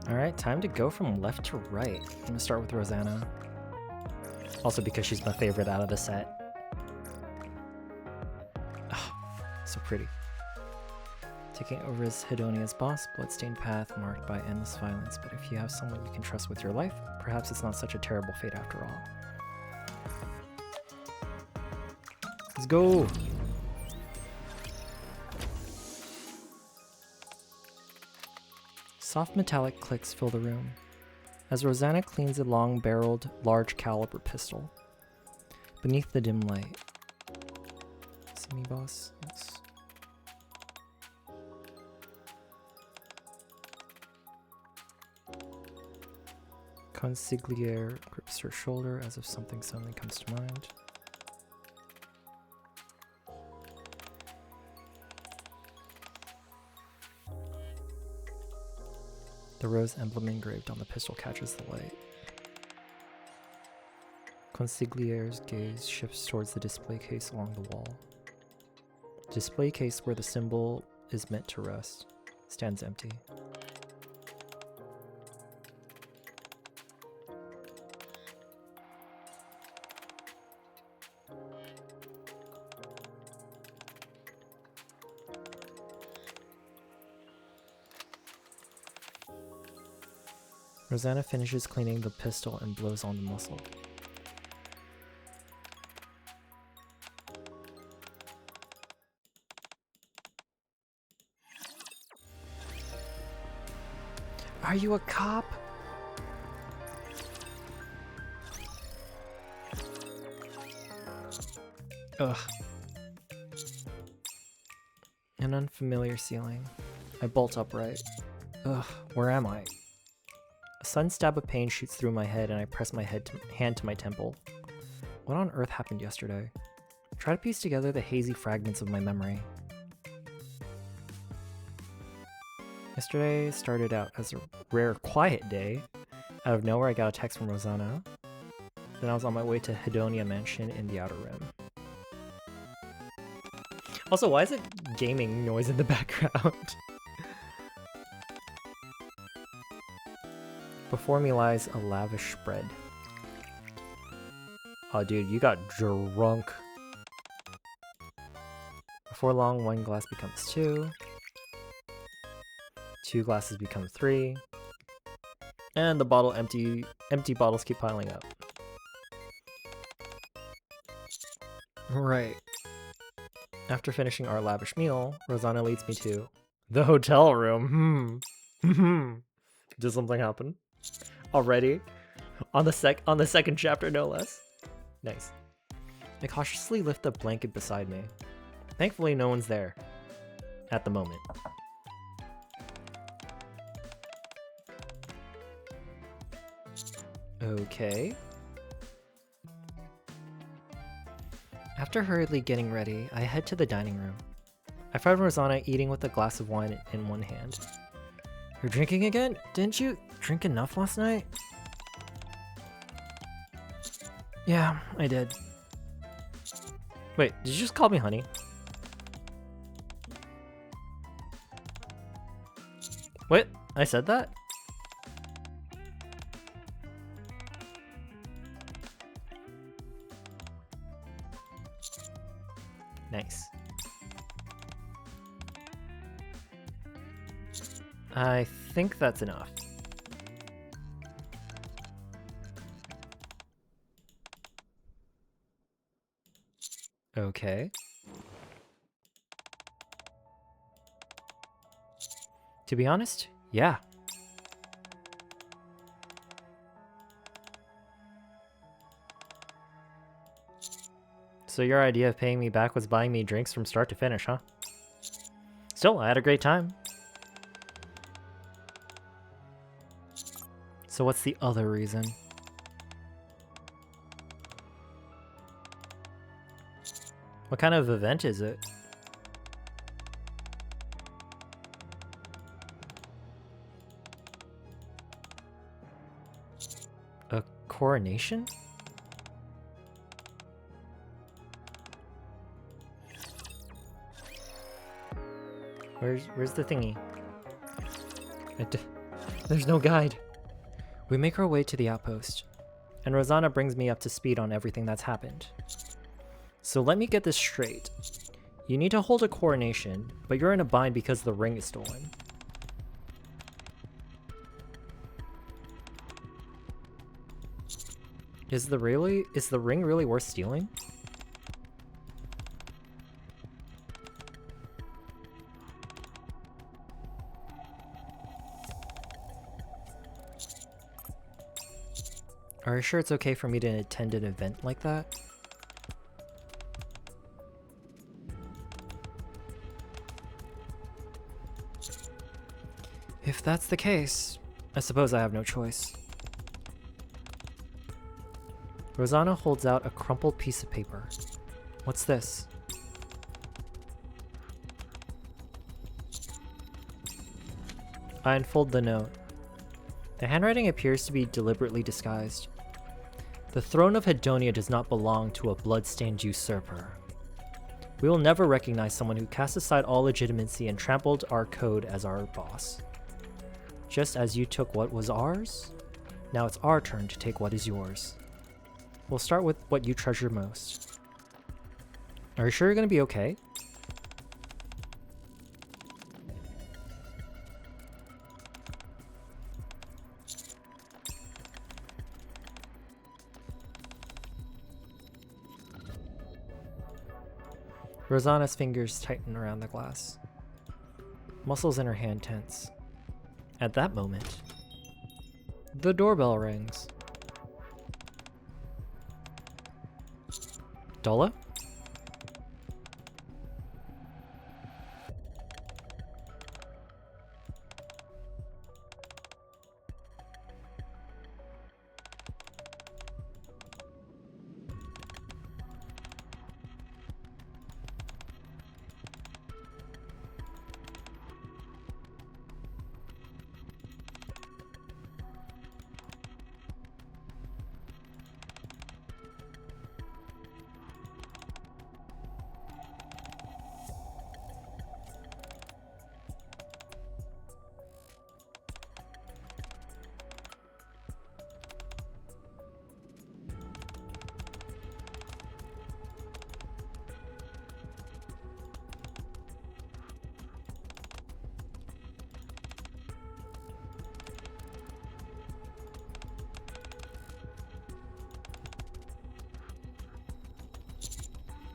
Alright, time to go from left to right. I'm gonna start with Rosanna. Also because she's my favorite out of the set. Oh, so pretty. Taking over as Hedonia's boss, bloodstained path marked by endless violence, but if you have someone you can trust with your life, perhaps it's not such a terrible fate after all. Let's go! Soft metallic clicks fill the room as Rosanna cleans a long-barreled, large-caliber pistol. Beneath the dim light. Semi-boss? Yes. Consigliere grips her shoulder as if something suddenly comes to mind. The rose emblem engraved on the pistol catches the light. Consigliere's gaze shifts towards the display case along the wall. The display case where the symbol is meant to rest stands empty. Rosanna finishes cleaning the pistol and blows on the muzzle. Are you a cop? Ugh. An unfamiliar ceiling. I bolt upright. Ugh, where am I? A sudden stab of pain shoots through my head and I press my hand to my temple. What on earth happened yesterday? Try to piece together the hazy fragments of my memory. Yesterday started out as a rare quiet day. Out of nowhere I got a text from Rosanna. Then I was on my way to Hedonia Mansion in the Outer Rim. Also, why is it gaming noise in the background? Before me lies a lavish spread. Oh dude, you got drunk. Before long, one glass becomes two. Two glasses become three. And the bottle empty bottles keep piling up. Right. After finishing our lavish meal, Rosanna leads me to the hotel room. Did something happen? Already? On the second chapter, no less. Nice. I cautiously lift the blanket beside me. Thankfully, no one's there. At the moment. Okay. After hurriedly getting ready, I head to the dining room. I find Rosanna eating with a glass of wine in one hand. You're drinking again? Didn't you drink enough last night? Yeah, I did. Wait, did you just call me honey? Wait, I said that? Nice. I think that's enough. Okay. To be honest, yeah. So your idea of paying me back was buying me drinks from start to finish, huh? Still, I had a great time. So what's the other reason? What kind of event is it? A coronation? Where's the thingy? there's no guide. We make our way to the outpost, and Rosanna brings me up to speed on everything that's happened. So let me get this straight. You need to hold a coronation, but you're in a bind because the ring is stolen. Is the ring really worth stealing? Are you sure it's okay for me to attend an event like that? If that's the case, I suppose I have no choice. Rosanna holds out a crumpled piece of paper. What's this? I unfold the note. The handwriting appears to be deliberately disguised. The throne of Hedonia does not belong to a blood-stained usurper. We will never recognize someone who cast aside all legitimacy and trampled our code as our boss. Just as you took what was ours, now it's our turn to take what is yours. We'll start with what you treasure most. Are you sure you're gonna be okay? Rosanna's fingers tighten around the glass. Muscles in her hand tense. At that moment, the doorbell rings. Dola?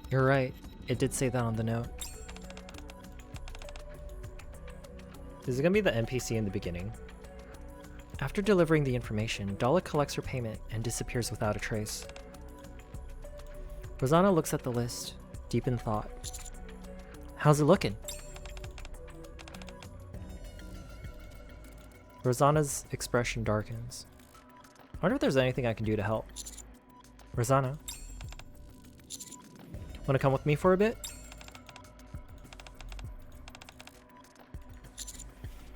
You're right, it did say that on the note. Is it gonna be the NPC in the beginning? After delivering the information, Dala collects her payment and disappears without a trace. Rosanna looks at the list, deep in thought. How's it looking? Rosanna's expression darkens. I wonder if there's anything I can do to help. Rosanna? Wanna come with me for a bit?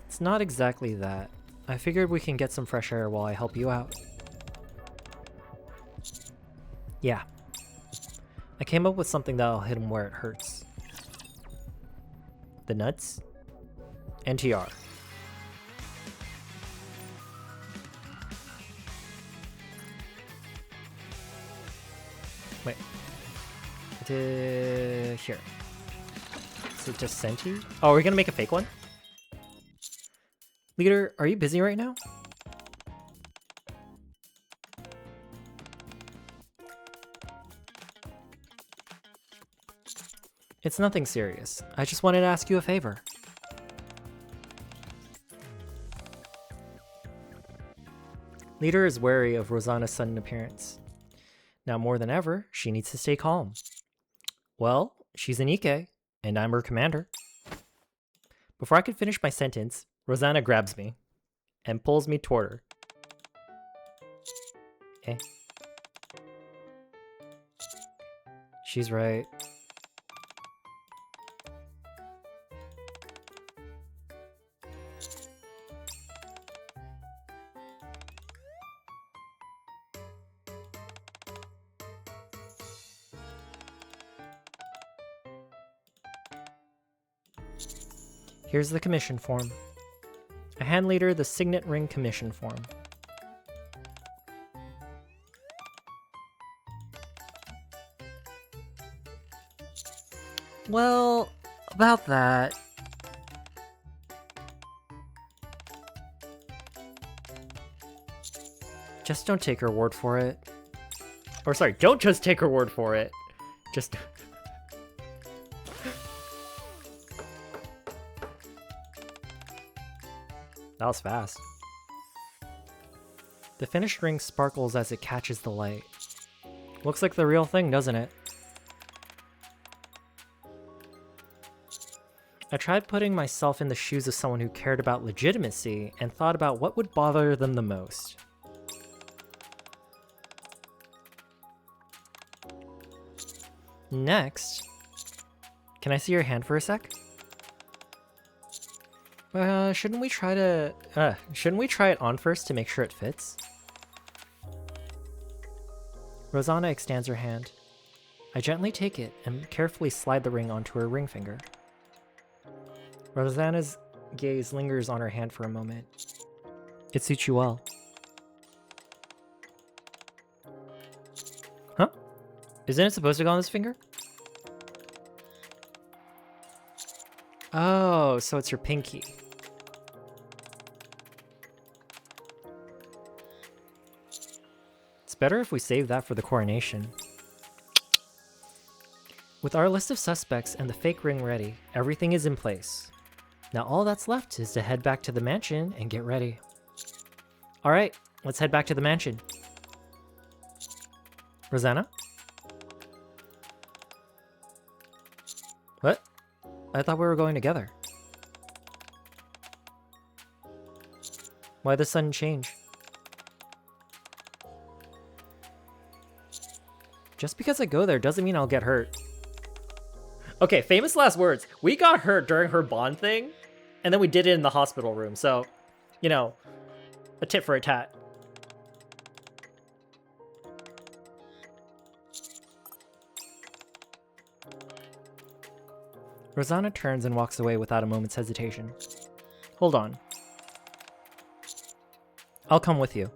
It's not exactly that. I figured we can get some fresh air while I help you out. Yeah. I came up with something that'll hit him where it hurts. The nuts? NTR. Wait. Here. Is it just Senti? Oh, we're gonna make a fake one? Leader, are you busy right now? It's nothing serious. I just wanted to ask you a favor. Leader is wary of Rosanna's sudden appearance. Now more than ever, she needs to stay calm. Well, she's a Nikke, and I'm her commander. Before I could finish my sentence, Rosanna grabs me and pulls me toward her. Okay. She's right. Here's the commission form. I hand leader the Signet ring commission form. Well, about that. Just don't take her word for it. Or sorry, don't just take her word for it. Just... That was fast. The finished ring sparkles as it catches the light. Looks like the real thing, doesn't it? I tried putting myself in the shoes of someone who cared about legitimacy and thought about what would bother them the most. Next, can I see your hand for a sec? Shouldn't we try it on first to make sure it fits? Rosanna extends her hand. I gently take it and carefully slide the ring onto her ring finger. Rosanna's gaze lingers on her hand for a moment. It suits you well. Huh? Isn't it supposed to go on this finger? Oh, so it's your pinky. It's better if we save that for the coronation. With our list of suspects and the fake ring ready, everything is in place. Now all that's left is to head back to the mansion and get ready. Alright, let's head back to the mansion. Rosanna? What? I thought we were going together. Why the sudden change? Just because I go there doesn't mean I'll get hurt. Okay, famous last words. We got hurt during her bond thing, and then we did it in the hospital room, so, you know, a tit for a tat. Rosanna turns and walks away without a moment's hesitation. Hold on. I'll come with you.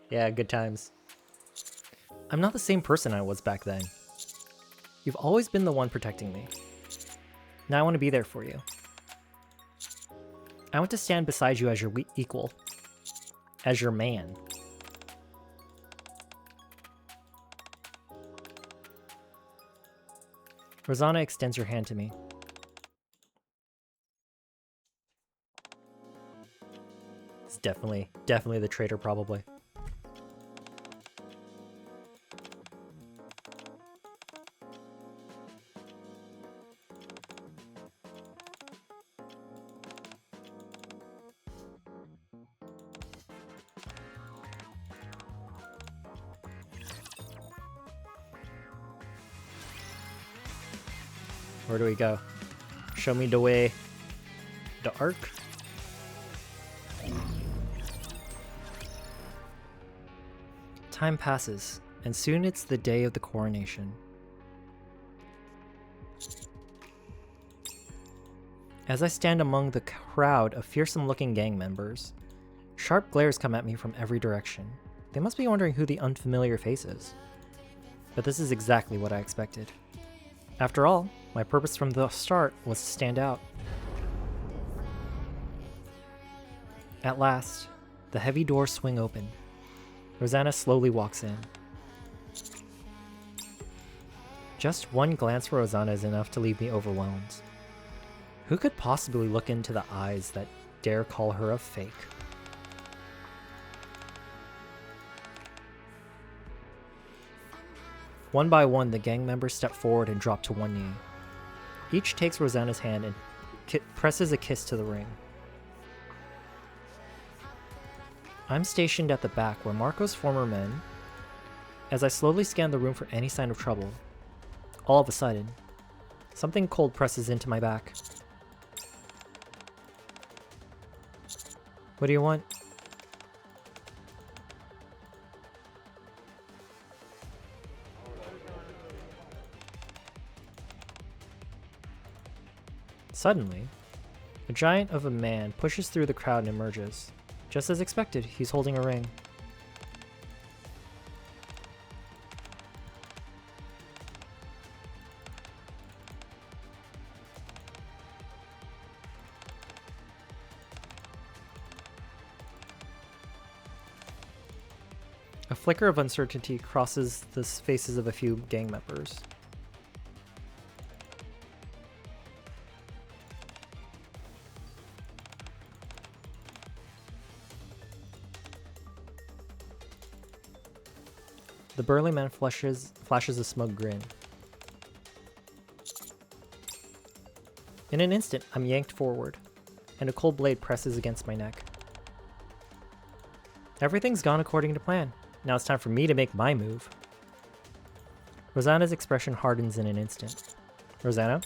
Yeah, good times. I'm not the same person I was back then. You've always been the one protecting me. Now I want to be there for you. I want to stand beside you as your equal. As your man. Rosanna extends her hand to me. It's definitely the traitor, probably. Where do we go? Show me the way. The arc? Time passes, and soon it's the day of the coronation. As I stand among the crowd of fearsome-looking gang members, sharp glares come at me from every direction. They must be wondering who the unfamiliar face is. But this is exactly what I expected. After all, my purpose from the start was to stand out. At last, the heavy doors swing open. Rosanna slowly walks in. Just one glance for Rosanna is enough to leave me overwhelmed. Who could possibly look into the eyes that dare call her a fake? One by one, the gang members step forward and drop to one knee. Each takes Rosanna's hand and presses a kiss to the ring. I'm stationed at the back where Marco's former men. As I slowly scan the room for any sign of trouble, all of a sudden, something cold presses into my back. What do you want? Suddenly, a giant of a man pushes through the crowd and emerges. Just as expected, he's holding a ring. A flicker of uncertainty crosses the faces of a few gang members. The burly man flashes a smug grin. In an instant, I'm yanked forward, and a cold blade presses against my neck. Everything's gone according to plan. Now it's time for me to make my move. Rosanna's expression hardens in an instant. Rosanna?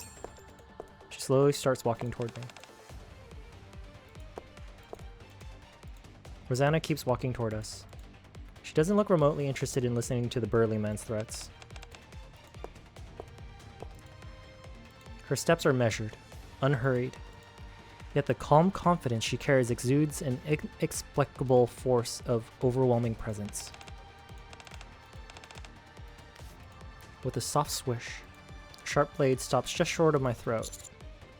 She slowly starts walking toward me. Rosanna keeps walking toward us. She doesn't look remotely interested in listening to the burly man's threats. Her steps are measured, unhurried, yet the calm confidence she carries exudes an inexplicable force of overwhelming presence. With a soft swish, a sharp blade stops just short of my throat.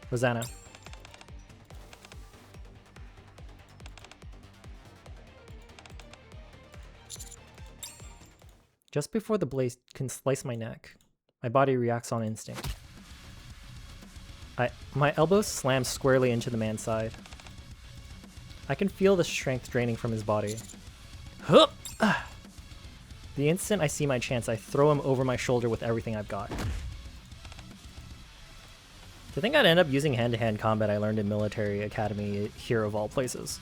Rosanna. Just before the blade can slice my neck, my body reacts on instinct. My elbow slams squarely into the man's side. I can feel the strength draining from his body. Hup! The instant I see my chance, I throw him over my shoulder with everything I've got. To think I'd end up using hand-to-hand combat I learned in military academy here of all places.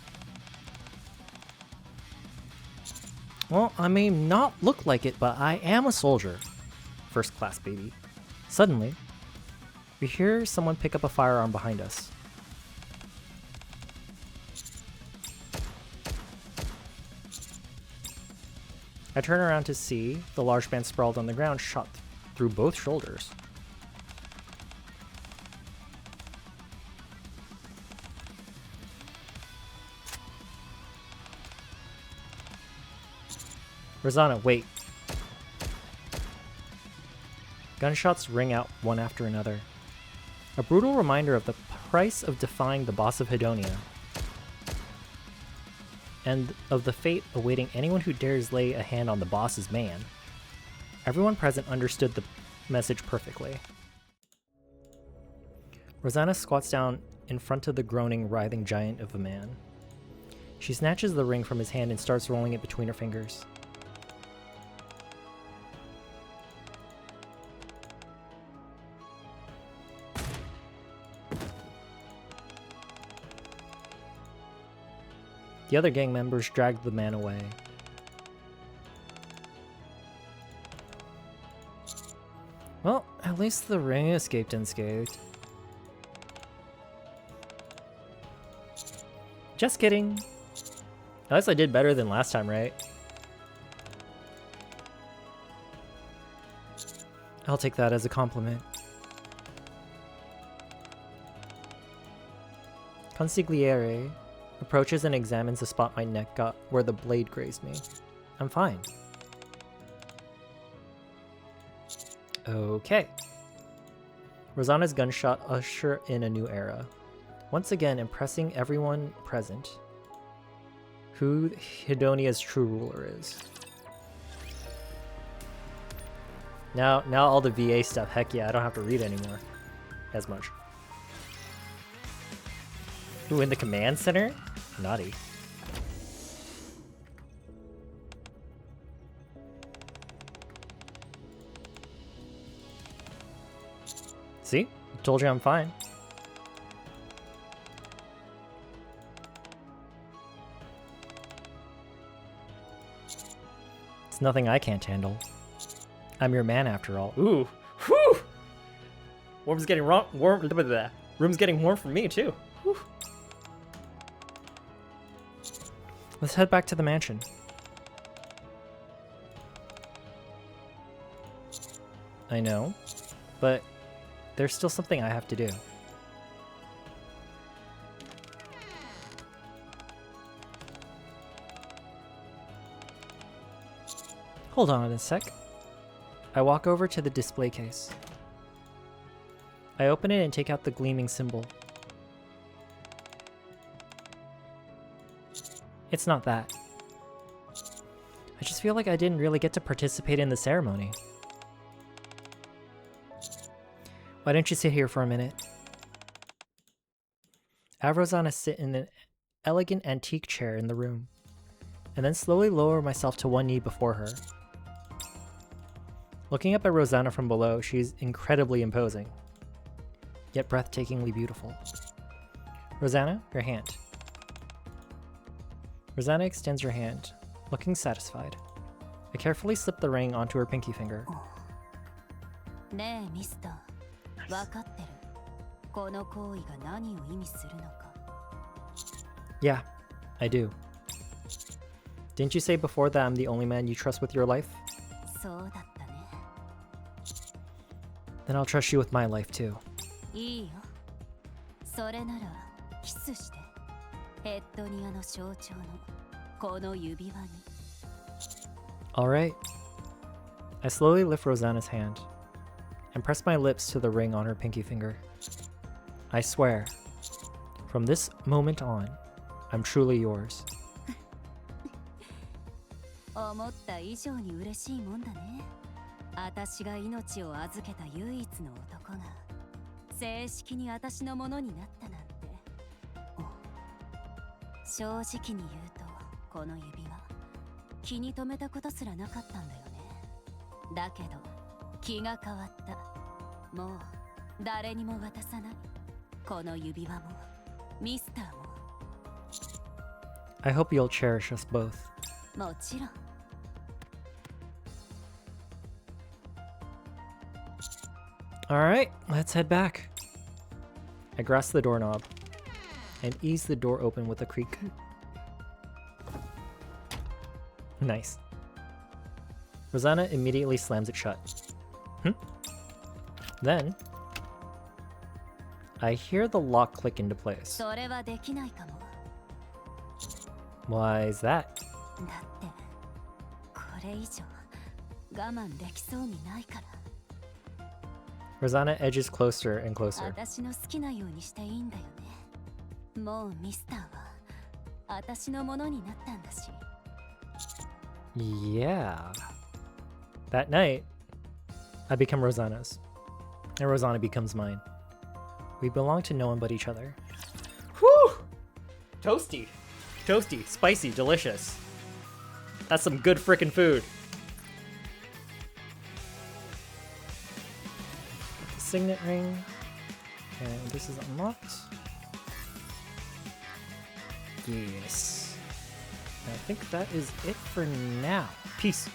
Well, I may not look like it, but I am a soldier. First class, baby. Suddenly, we hear someone pick up a firearm behind us. I turn around to see the large man sprawled on the ground, shot through both shoulders. Rosanna, wait. Gunshots ring out one after another. A brutal reminder of the price of defying the boss of Hedonia, and of the fate awaiting anyone who dares lay a hand on the boss's man. Everyone present understood the message perfectly. Rosanna squats down in front of the groaning, writhing giant of a man. She snatches the ring from his hand and starts rolling it between her fingers. The other gang members dragged the man away. Well, at least the ring escaped unscathed. Just kidding. At least I did better than last time, right? I'll take that as a compliment. Consigliere approaches and examines the spot my neck got where the blade grazed me. I'm fine. Okay. Rosanna's gunshot usher in a new era, once again impressing everyone present who Hedonia's true ruler is. Now all the VA stuff, heck yeah, I don't have to read anymore as much. Ooh, in the command center? Naughty. See? Told you I'm fine. It's nothing I can't handle. I'm your man after all. Ooh. Whew! Room's getting warm. Room's getting warm for me too. Whew. Let's head back to the mansion. I know, but there's still something I have to do. Hold on a sec. I walk over to the display case. I open it and take out the gleaming symbol. It's not that. I just feel like I didn't really get to participate in the ceremony. Why don't you sit here for a minute? I have Rosanna sit in an elegant antique chair in the room, and then slowly lower myself to one knee before her. Looking up at Rosanna from below, she's incredibly imposing, yet breathtakingly beautiful. Rosanna, your hand. Rosanna extends her hand, looking satisfied. I carefully slip the ring onto her pinky finger. Yeah, I do. Didn't you say before that I'm the only man you trust with your life? Then I'll trust you with my life too. Alright. I slowly lift Rosanna's hand and press my lips to the ring on her pinky finger. I swear, from this moment on, I'm truly yours. I hope you'll cherish us both. Alright, let's head back. I grasp the doorknob and ease the door open with a creak. Nice. Rosanna immediately slams it shut. Then, I hear the lock click into place. Why is that? Rosanna edges closer and closer. Yeah. That night, I become Rosanna's, and Rosanna becomes mine. We belong to no one but each other. Whew! Toasty. Toasty, spicy, delicious. That's some good frickin' food. The signet ring. And this is unlocked. Yes. I think that is it for now. Peace.